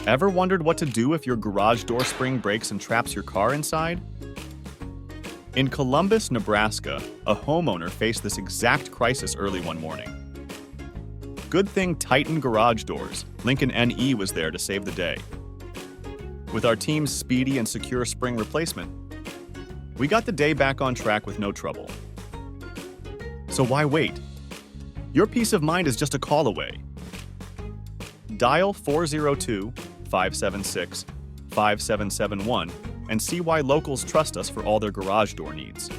Ever wondered what to do if your garage door spring breaks and traps your car inside? In Columbus, Nebraska, a homeowner faced this exact crisis early one morning. Good thing Titan Garage Doors, Lincoln NE, was there to save the day. With our team's speedy and secure spring replacement, we got the day back on track with no trouble. So why wait? Your peace of mind is just a call away. Dial 402-576-5771 and see why locals trust us for all their garage door needs.